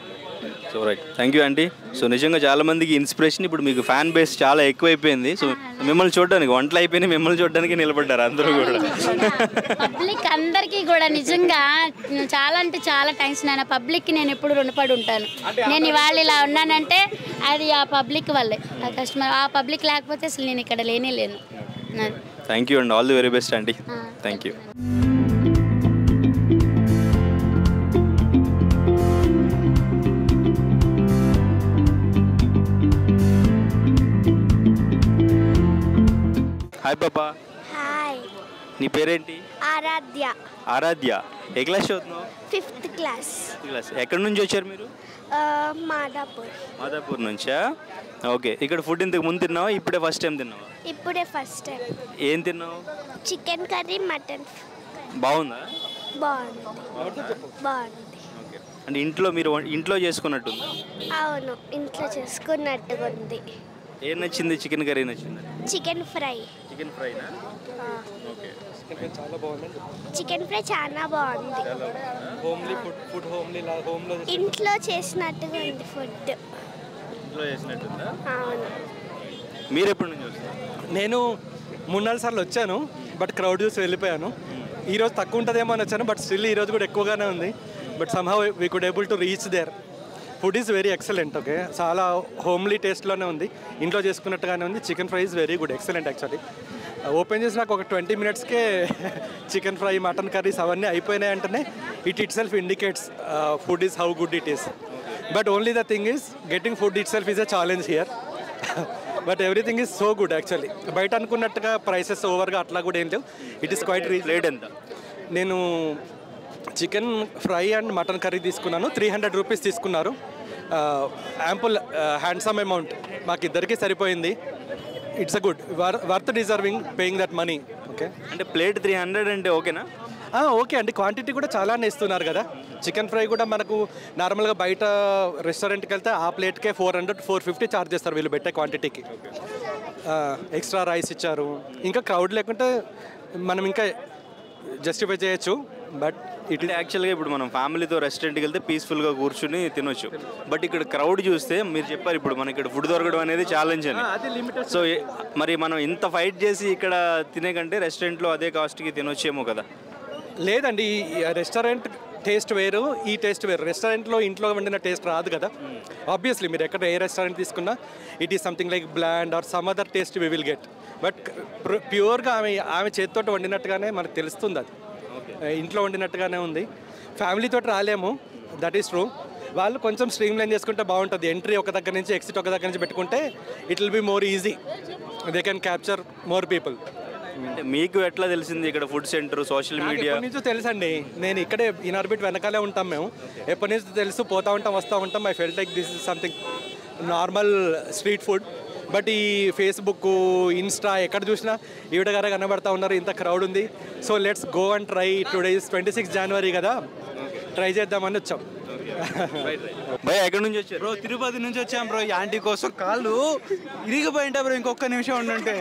S1: So right, thank you aunty. So నిజంగా చాలా మందికి ఇన్స్పిరేషన్. ఇప్పుడు మీకు ఫ్యాన్ బేస్ చాలా ఎక్కువైపోయింది. సో మిమ్మల్ని చూడడానికి వంటలు అయిపోయినాయి, మిమ్మల్ని చూడడానికి నిలబడ్డారు అందరూ కూడా.
S2: పబ్లిక్ అందరికీ కూడా నిజంగా చాలా అంటే చాలా థ్యాంక్స్ నాన్న. పబ్లిక్కి నేను ఎప్పుడు రుణపడి ఉంటాను. నేను ఇవాళ ఇలా ఉన్నానంటే అది ఆ పబ్లిక్ వల్లే. ఆ కస్టమర్, ఆ పబ్లిక్ లేకపోతే అసలు నేను ఇక్కడ లేనే లేను.
S1: Thank you and all the very best aunty. Thank you. Hi పాపా.
S3: హాయ్.
S1: నీ పేరేంటి?
S3: ఆరాధ్య.
S1: ఆరాధ్య. ఏ క్లాస్ చదువుతున్నావు?
S3: 5th class.
S1: ఎక్కడి నుంచి వచ్చారు మీరు?
S3: మాదాపూర్.
S1: మాదాపూర్ నుంచా? ఓకే. ఇక్కడ ఫుడ్ ఇంతకు ముందు తిన్నావా, ఇప్పుడే ఫస్ట్ టైం తిన్నావా?
S3: ఇప్పుడే ఫస్ట్ టైం.
S1: ఏం తిన్నావు?
S3: Chicken curry, mutton.
S1: బాగుందా?
S3: బాగుంది.
S1: ఓకే. అంటే ఇంట్లో మీరు ఇంట్లో చేసుకున్నట్టుందా?
S3: అవును, ఇంట్లో చేసుకున్నట్టుగా ఉంది.
S1: ఏం నచ్చింది? చికెన్ కర్రీ నచ్చింది?
S3: Chicken fry.
S1: చికెన్ ఫ్రైనా? ఓకే.
S3: చికెన్ ఫ్రై చాలా బాగుంది. ఇంట్లో చేసినట్టుగా ఉంది ఫుడ్.
S1: ఇంట్లో చేసినట్టుందా?
S3: అవును.
S1: మీరు ఎప్పటి నుంచి వస్తారు?
S4: నేను 3-4 సార్లు వచ్చాను, బట్ క్రౌడ్ చూసి వెళ్ళిపోయాను. ఈరోజు తక్కువ ఉంటుందేమో అని వచ్చాను, బట్ స్టిల్ ఈరోజు కూడా ఎక్కువగానే ఉంది. But somehow we could able to reach there. Food is very excellent. Okay, చాలా హోమ్లీ టేస్ట్లోనే ఉంది, ఇంట్లో చేసుకున్నట్టుగానే ఉంది. Chicken fry is very good, excellent. Actually open చేసి నాకు ఒక 20 minutesకే చికెన్ ఫ్రై, మటన్ కర్రీస్ అవన్నీ అయిపోయినాయి అంటేనే itself indicates food is how good it is. But only the thing is getting food itself is a challenge here. But everything is so good. Actually బయట అనుకున్నట్టుగా prices ఓవర్గా అట్లా కూడా ఏం లేవు. ఇట్ ఈస్ క్వైట్
S1: రేట్ ఎంత?
S4: నేను chicken fry and mutton curry తీసుకున్నాను, 300 రూపీస్ తీసుకున్నారు. యాంపుల్ హ్యాండ్సమ్ అమౌంట్ మాకు ఇద్దరికీ సరిపోయింది. It's a good, worth deserving paying that money. Okay,
S1: అంటే ప్లేట్ 300 అంటే ఓకేనా?
S4: ఓకే అండి. క్వాంటిటీ కూడా చాలానే ఇస్తున్నారు కదా. చికెన్ ఫ్రై కూడా మనకు నార్మల్గా బయట రెస్టారెంట్కి వెళ్తే ఆ ప్లేట్కే 400-450 ఛార్జ్ చేస్తారు వీళ్ళు పెట్టే క్వాంటిటీకి. ఎక్స్ట్రా రైస్ ఇచ్చారు. ఇంకా క్రౌడ్ లేకుంటే మనం ఇంకా జస్టిఫై చేయొచ్చు. బట్
S1: ఇట్ యాక్చువల్గా ఇప్పుడు మనం ఫ్యామిలీతో రెస్టారెంట్కి వెళ్తే పీస్ఫుల్గా కూర్చుని తినొచ్చు. బట్ ఇక్కడ క్రౌడ్ చూస్తే మీరు చెప్పారు ఇప్పుడు మనకి ఇక్కడ ఫుడ్ దొరకడం అనేది ఛాలెంజ్ అని. సో మరి మనం ఇంత ఫైట్ చేసి ఇక్కడ తినే కంటే రెస్టారెంట్లో అదే కాస్ట్కి తినొచ్చేమో కదా?
S4: లేదండి, ఈ రెస్టారెంట్ టేస్ట్ వేరు, ఈ టేస్ట్ వేరు. రెస్టారెంట్లో ఇంట్లో వండిన టేస్ట్ రాదు కదా. ఆబ్వియస్లీ మీరు ఎక్కడ ఏ రెస్టారెంట్ తీసుకున్నా it is something like bland or some other taste we we గెట్. బట్ ప్యూర్గా ఆమె చేతితో వండినట్టుగానే మనకు తెలుస్తుంది. అది ఇంట్లో వండినట్టుగానే ఉంది. ఫ్యామిలీతో రాలేము, దట్ ఈస్ ట్రూ. వాళ్ళు కొంచెం స్ట్రీమ్ లైన్ చేసుకుంటే బాగుంటుంది. ఎంట్రీ ఒక దగ్గర నుంచి, ఎగ్జిట్ ఒక దగ్గర నుంచి పెట్టుకుంటే it will be more easy. They can capture more people.
S1: అంటే మీకు ఎట్లా తెలిసింది ఇక్కడ ఫుడ్ సెంటర్? సోషల్ మీడియా
S4: నుంచో తెలుసండి. నేను ఇక్కడే ఇన్ఆర్బిట్ వెనకాలే ఉంటాం మేము. ఎప్పటి నుంచి తెలుసు, పోతూ ఉంటాం, వస్తూ ఉంటాం. I felt like this is something normal street food. But ఈ ఫేస్బుక్, ఇన్స్టా ఎక్కడ చూసినా ఈవిడ గారే కనబడతా ఉన్నారు, ఇంత క్రౌడ్ ఉంది. So let's go and try. Today is 26 January కదా, ట్రై చేద్దామని వచ్చాం.
S1: భయ ఎక్కడి నుంచి వచ్చారు?
S5: బ్రో తిరుపతి నుంచి వచ్చాం బ్రో. ఈ ఆంటీ కోసం కాళ్ళు ఇరిగిపోయింటా బ్రో, ఇంకొక నిమిషం ఉండుంటే.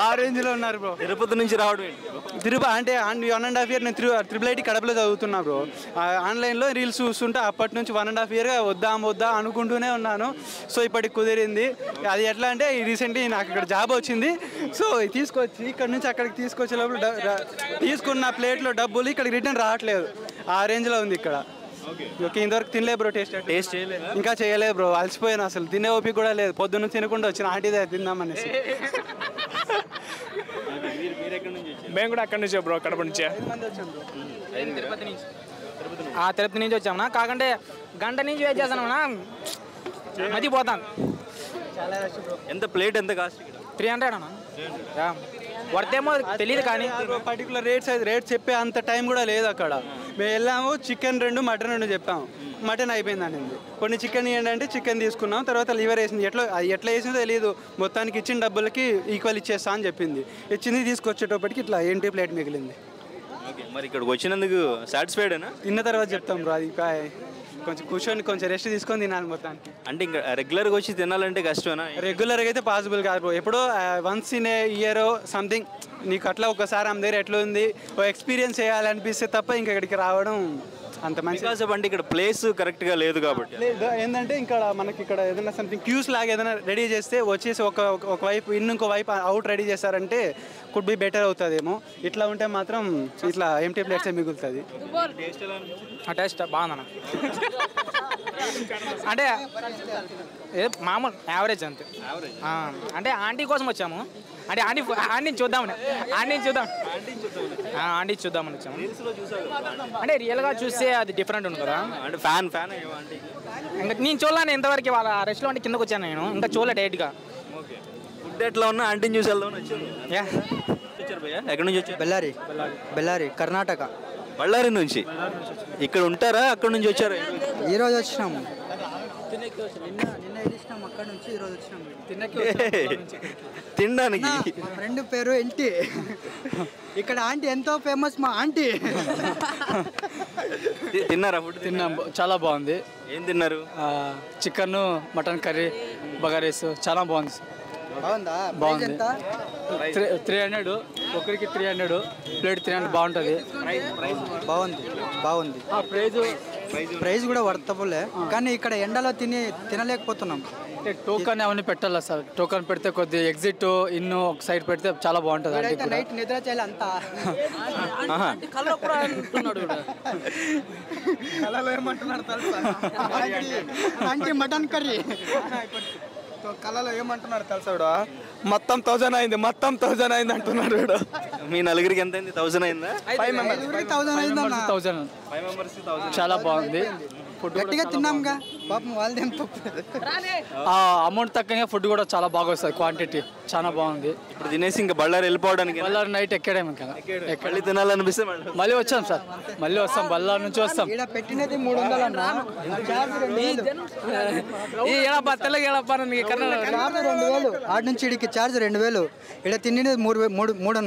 S5: ఆ రేంజ్లో ఉన్నారు బ్రో.
S1: తిరుపతి నుంచి రావడం ఏంటి?
S5: తిరుపతి అంటే 1.5 year నేను IIIT కడపలో చదువుతున్నా బ్రో. ఆన్లైన్లో రీల్స్ చూస్తుంటే అప్పటి నుంచి 1.5 yearగా వద్దా అనుకుంటూనే ఉన్నాను. సో ఇప్పటికి కుదిరింది. అది ఎట్లా అంటే రీసెంట్లీ నాకు ఇక్కడ జాబ్ వచ్చింది. సో తీసుకొచ్చి ఇక్కడ నుంచి అక్కడికి తీసుకొచ్చే లోపల తీసుకున్న ప్లేట్లో డబ్బులు ఇక్కడికి రిటర్న్ రావట్లేదు. ఆ రేంజ్లో ఉంది ఇక్కడ. ఓకే, ఇంతవరకు తినలేదు బ్రో. టేస్ట్
S1: చేయలేదు,
S5: ఇంకా చేయలేదు బ్రో. అలసిపోయాను, అసలు తినే ఓపిక కూడా లేదు. పొద్దున్న తినకుండా వచ్చిన ఆంటీదే తిందామనేసి.
S6: మేము కూడా అక్కడి నుంచే బ్రో, కడప నుంచే. తిరుపతి నుంచి వచ్చామన్నా. కాకంటే గంట నుంచి వెయిట్ చేస్తామన్నా, మతిపోతాను.
S1: ఎంత ప్లేట్ ఎంత కాస్ట్?
S6: 300 అన్న. వర్తేమో తెలియదు కానీ
S5: పర్టికులర్ రేట్ చెప్పే అంత టైం కూడా లేదు అక్కడ. మేము వెళ్ళాము, చికెన్ 2, మటన్ 2 చెప్పాము. మటన్ అయిపోయిందండి. కొన్ని చికెన్ ఏంటంటే చికెన్ తీసుకున్నాం, తర్వాత లివర్ వేసింది. ఎట్లా వేసిందో తెలియదు. మొత్తానికి ఇచ్చిన డబ్బులకి ఈక్వల్ ఇచ్చేస్తా అని చెప్పింది. ఇచ్చింది, తీసుకొచ్చేటప్పటికి ఇట్లా ఏంటి ప్లేట్ మిగిలింది.
S1: మరి ఇక్కడికి వచ్చినందుకు సాటిస్ఫైడేనా?
S5: తిన్న తర్వాత చెప్తాం బ్రో. అది కొంచెం కూర్చొని కొంచెం రెస్ట్ తీసుకొని తినాలి మొత్తానికి.
S1: అంటే ఇంకా రెగ్యులర్గా వచ్చి తినాలంటే కష్టమేనా?
S5: రెగ్యులర్గా అయితే పాసిబుల్ కాదు బ్రో. ఎప్పుడో once in a year something నీకు అట్లా ఒకసారి ఆమె దగ్గర ఎట్లా ఉంది ఓ ఎక్స్పీరియన్స్ చేయాలనిపిస్తే తప్ప ఇంకా ఇక్కడికి రావడం అంత మంచి.
S1: అంటే ఇక్కడ ప్లేస్ కరెక్ట్గా లేదు కాబట్టి
S5: లేదు. ఏంటంటే ఇక్కడ మనకి ఇక్కడ ఏదైనా సంథింగ్ క్యూస్ లాగా ఏదైనా రెడీ చేస్తే వచ్చేసి ఒక వైపు ఇంకో వైపు అవుట్ రెడీ చేస్తారంటే కుడ్ బి బెటర్ అవుతుందేమో. ఇట్లా ఉంటే మాత్రం ఇట్లా ఎంటీ ప్లేట్సే మిగులుతుంది.
S6: ఆ టేస్ట్ బాగుందన్న. అంటే మామూలు యావరేజ్ అంతే. అంటే ఆంటీ కోసం వచ్చాము. అంటే ఆంటీని చూద్దామని వచ్చాము. అంటే రియల్గా చూస్తే అది డిఫరెంట్ ఉంది కదా.
S1: అంటే ఫ్యాన్
S6: ఇంకా నేను చూడలేను ఇంతవరకు. వాళ్ళ రెస్టారెంట్ కిందకు వచ్చాను నేను, ఇంకా చూడలే డైరెక్ట్గా.
S1: ఫుడ్ ఎట్లా ఉన్నా ఆంటీని చూసి వెళ్దామని వచ్చాను. ఎక్కడి నుంచి వచ్చారు?
S7: బెల్లారి కర్ణాటక.
S1: బళ్ళారి నుంచి ఇక్కడ ఉంటారా? అక్కడ నుంచి వచ్చారా?
S7: ఈరోజు వచ్చినాము. నిన్న వెళ్ళినాం అక్కడ నుంచి. ఈరోజు వచ్చినాము
S1: తినడానికి.
S7: మా ఫ్రెండ్ పేరు ఎన్టీ. ఇక్కడ ఆంటీ ఎంతో ఫేమస్ మా ఆంటీ.
S1: తిన్నారా? ఫుడ్
S8: తిన్నాం, చాలా బాగుంది.
S1: ఏం తిన్నారు?
S8: చికెన్, మటన్ కర్రీ, బగారీస్ చాలా బాగుంది.
S7: బాగుందా?
S8: బాగుంది. 300 ఒకరికి 300 ప్లేట్ 300 బాగుంటుంది.
S7: బాగుంది. ప్రైస్ కూడా వర్తబులే, కానీ ఇక్కడ ఎండలో తినలేకపోతున్నాం.
S8: టోకన్ అవన్నీ పెట్టాలా సార్? టోకన్ పెడితే కొద్దిగా ఎగ్జిట్ ఇన్ను ఒక సైడ్ పెడితే చాలా బాగుంటుంది.
S7: నైట్ నిద్ర చేయాలి అంతా. ఆంటీ మటన్ కర్రీ కళలో ఏమంటున్నారు తెలుసా?
S5: మొత్తం 1000 అయింది, మొత్తం 1000 అయింది అంటున్నాడు.
S1: మీ నలుగురికి ఎంత అయింది? 1000 అయిందా?
S7: 1000 అయిందన్న.
S8: 1000 చాలా బాగుంది.
S7: ఫుడ్ గట్టిగా తిన్నాంగా పాపం వాళ్ళదేం తప్పు.
S8: అమౌంట్ తక్కువ ఫుడ్ కూడా చాలా బాగా వస్తుంది. క్వాంటిటీ చాలా బాగుంది.
S1: ఇప్పుడు తినేసి ఇంకా బళ్ళారి వెళ్ళిపోవడానికి.
S8: బళ్ళారి నైట్ ఎక్కడేమి ఇంకా
S1: మళ్ళీ తినాలనిపిస్తే
S8: మళ్ళీ వచ్చాం సార్. మళ్ళీ వస్తాం, బళ్ళారి నుంచి వస్తాం.
S7: ఇక్కడ పెట్టినది 300 అన్న.
S8: తెల్లగా
S7: 2000. ఆడ నుంచి ఇడికి ఛార్జ్ 2000. ఇక్కడ తినేది 300.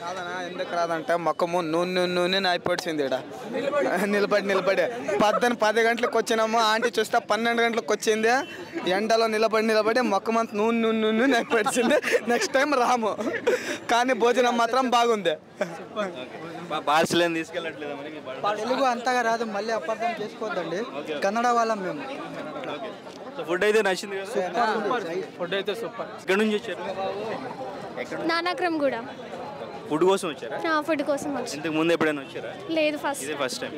S5: కాదనా? ఎందుకు రాదంటే మొక్కము నూనె అయిపోయింది. ఇక్కడ నిలబడి 10 గంటలకు వచ్చినాము. ఆంటీ చూస్తే 12 గంటలకు వచ్చింది. ఎండలో నిలబడి మొక్కమంత నూనె అయిపోయింది. నెక్స్ట్ టైం రాము, కానీ భోజనం మాత్రం బాగుంది.
S1: పార్సల్ ఏం తీసుకెళ్ళట్లేదు?
S7: తెలుగు అంతగా రాదు, మళ్ళీ అపార్థం చేసుకోవద్దండి. కన్నడ వాళ్ళం మేము.
S1: ఫుడ్ అయితే నచ్చింది కదా?
S8: ఫుడ్ అయితే సూపర్.
S1: ఇక్కడ నుంచి వచ్చారు?
S3: నానాక్రమ్ కూడా
S1: ఫుడ్ కోసం వచ్చారా?
S3: ఫుడ్ కోసం వచ్చి.
S1: ఇంతకు ముందు ఎప్పుడైనా వచ్చారా?
S3: లేదు, ఫస్ట్
S1: టైం.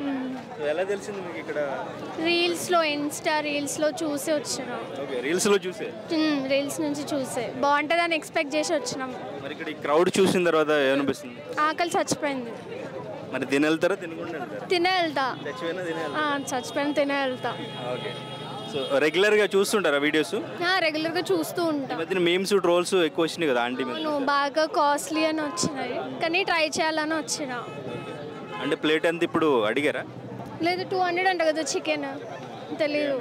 S1: ఎలా తెలిసింది మీకు ఇక్కడ?
S3: ఇన్స్టా రీల్స్లో చూసి వచ్చినాం.
S1: రీల్స్లో చూసే?
S3: రీల్స్ నుంచి చూసే బాగుంటుంది అని ఎక్స్పెక్ట్ చేసి వచ్చినాం.
S1: మరి ఇక్కడ ఈ క్రౌడ్ చూసిన తర్వాత ఏమనిపిస్తుంది?
S3: ఆకలి చచ్చిపోయింది.
S1: మరి తినే వెళ్తారా? తినకుండా వెళ్తా?
S3: చచ్చిపోయిన తినే వెళ్తా.
S1: ఓకే. సో రెగ్యులర్గా చూస్తుంటారా వీడియోస్?
S3: రెగ్యులర్గా చూస్తూ ఉంటాం.
S1: మీమ్స్ ట్రోల్స్ ఎక్కువ వచ్చినాయి కదా ఆంటీ మీద.
S3: బాగా కాస్ట్లీ అని వచ్చినాయి, కానీ ట్రై చేయాలని వచ్చిన.
S1: అంటే ప్లేట్ ఎంత ఇప్పుడు అడిగారా?
S3: లేదు, 200 అంట కదా చికెన్. తెలీదు.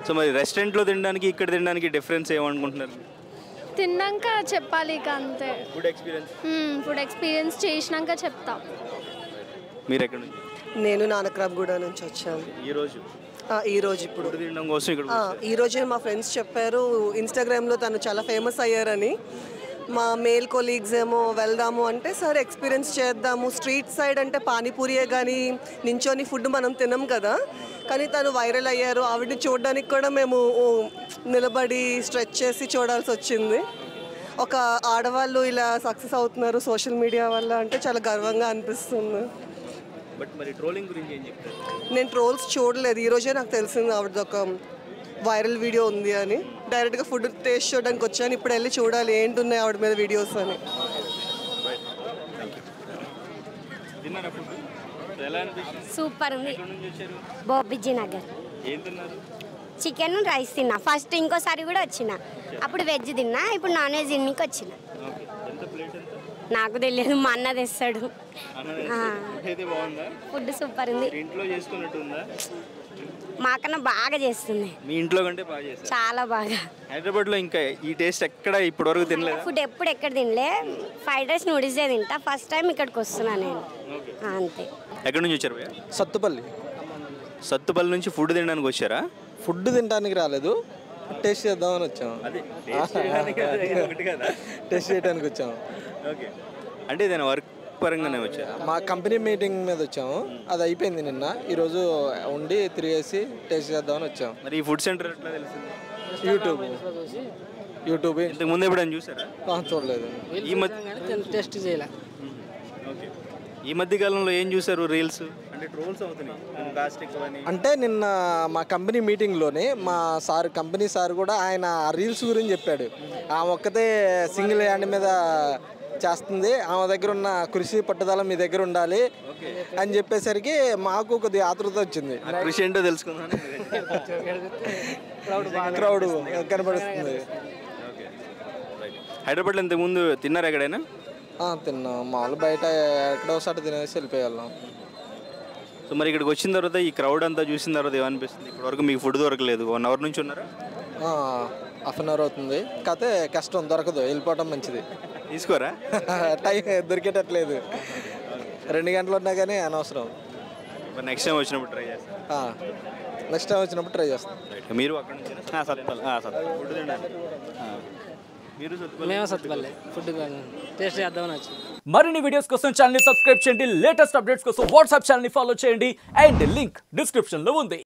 S1: సో మరి రెస్టారెంట్లో తినడానికి ఇక్కడ తినడానికి డిఫరెన్స్ ఏమనుకుంటున్నారు?
S3: తిన్నాక చెప్పాలి ఇక అంతే. ఫుడ్ ఎక్స్పీరియన్స్ చేసినాక చెప్తా.
S1: మీరు ఎక్కడ నుంచి?
S9: నేను నానక్రాబ్గూడ నుంచి వచ్చాను ఈరోజు. ఇప్పుడు ఈరోజే మా ఫ్రెండ్స్ చెప్పారు ఇన్స్టాగ్రామ్లో తను చాలా ఫేమస్ అయ్యారని. మా మేల్ కొలీగ్స్ ఏమో వెళ్దాము అంటే సరే ఎక్స్పీరియన్స్ చేద్దాము. స్ట్రీట్ సైడ్ అంటే పానీపూరియే కానీ నించొని ఫుడ్ మనం తినం కదా, కానీ తను వైరల్ అయ్యారు. ఆవిడని చూడడానికి కూడా మేము నిలబడి స్ట్రెచ్ చేసి చూడాల్సి వచ్చింది. ఒక ఆడవాళ్ళు ఇలా సక్సెస్ అవుతున్నారు సోషల్ మీడియా వల్ల అంటే చాలా గర్వంగా అనిపిస్తుంది. నేను ట్రోల్స్ చూడలేదు, ఈరోజే నాకు తెలిసింది ఆవిడది ఒక వైరల్ వీడియో ఉంది అని. డైరెక్ట్గా ఫుడ్ టేస్ట్ చూడడానికి వచ్చాను. ఇప్పుడు వెళ్ళి చూడాలి ఏంటున్నాయి ఆవిడ మీద వీడియోస్ అని.
S10: సూపర్ ఉంది. బోబిజీ నగర్. చికెన్ రైస్ తిన్నా ఫస్ట్, ఇంకోసారి కూడా వచ్చిన. అప్పుడు వెజ్ తిన్నా, ఇప్పుడు నాన్ వెజ్ తిన్నకి వచ్చిన. నాకు తెలియదు, మా అన్న తెస్తాడు. ఫుడ్ సూపర్ ఉంది. మాకన్నా బాగా చేస్తుంది.
S1: మీ ఇంట్లో కంటే బాగా చేస్తుంది.
S10: చాలా బాగా.
S1: హైదరాబాద్లో ఇంకా ఈ టేస్ట్ ఎక్కడ ఇప్పటి వరకు తినలేదు.
S10: ఫుడ్ ఎప్పుడు ఎక్కడ తినలే. ఫ్రైడ్ రైస్ నూడిల్సే తింటా. ఫస్ట్ టైం ఇక్కడికి వస్తున్నా నేను. అంతే.
S1: ఎక్కడి నుంచి వచ్చారు భయ్యా?
S11: సత్తుపల్లి.
S1: సత్తుపల్లి నుంచి ఫుడ్ తినడానికి వచ్చారా?
S11: ఫుడ్ తినడానికి రాలేదు, టేస్ట్ చేద్దామని వచ్చాము. టేస్ట్ చేయడానికి వచ్చాము.
S1: ఓకే, అంటే ఏదైనా వర్క్ పరంగానే వచ్చారా?
S11: మా కంపెనీ మీటింగ్ మీద వచ్చాము, అది అయిపోయింది నిన్న. ఈరోజు ఉండి తిరిగేసి టేస్ట్ చేద్దామని వచ్చాము.
S1: మరి ఈ ఫుడ్ సెంటర్ ఎట్లా తెలిసింది?
S11: యూట్యూబ్.
S1: ఇంతకు ముందు ఎప్పుడైనా చూసారా?
S11: చూడలేదు.
S1: ఈ మధ్య
S12: టెస్ట్ చేయలే.
S1: ఓకే, ఈ మధ్య కాలంలో ఏం చూసారు? రీల్స్ అంటే ట్రోల్స్ అవుతున్నాయి కాస్ట్ ఎక్కువని.
S11: అంటే నిన్న మా కంపెనీ మీటింగ్లోనే మా సార్, కంపెనీ సార్ కూడా ఆయన రీల్స్ గురించి చెప్పాడు. ఆ ఒక్కతే సింగిల్ హ్యాండ్ మీద చేస్తుంది, ఆమె దగ్గర ఉన్న కృషి పట్టుదల మీ దగ్గర ఉండాలి అని చెప్పేసరికి మాకు కొద్దిగా ఆతృత వచ్చింది.
S1: కృషి ఏంటో తెలుసుకుందాం.
S11: క్రౌడ్ కనబడుతుంది.
S1: హైదరాబాద్లో ఇంతకుముందు తిన్నారా ఎక్కడైనా?
S11: తిన్నాం, మామూలు బయట ఎక్కడో ఒకసారి తినేసి వెళ్ళిపోయాం.
S1: సో మరి ఇక్కడికి వచ్చిన తర్వాత ఈ క్రౌడ్ అంతా చూసిన తర్వాత ఏమనిపిస్తుంది? ఇప్పటివరకు మీకు ఫుడ్ దొరకలేదు, 1 అవర్ నుంచి ఉన్నారా?
S11: హాఫ్ అన్ అవర్ అవుతుంది. కాకపోతే కష్టం, దొరకదు, వెళ్ళిపోవటం మంచిది.
S1: తీసుకోరా?
S11: టైం దొరికేటట్లేదు, 2 గంటలు ఉన్నా కానీ అనవసరం.
S1: నెక్స్ట్ టైం వచ్చినప్పుడు ట్రై చేస్తాను.
S11: నెక్స్ట్ టైం వచ్చినప్పుడు ట్రై చేస్తాం.
S1: మీరు అక్కడ నుంచి ఫుడ్ తింటారు?
S12: మేము సత్తుపల్లి ఫుడ్ టేస్ట్ చేద్దామని వచ్చి.
S13: మరిన్ని వీడియోస్ కోసం ఛానల్ ని సబ్స్క్రైబ్ చేయండి, లేటెస్ట్ అప్డేట్స్ కోసం వాట్సాప్ ఛానల్ ని ఫాలో చేయండి, అండ్ లింక్ డిస్క్రిప్షన్ లో ఉంది.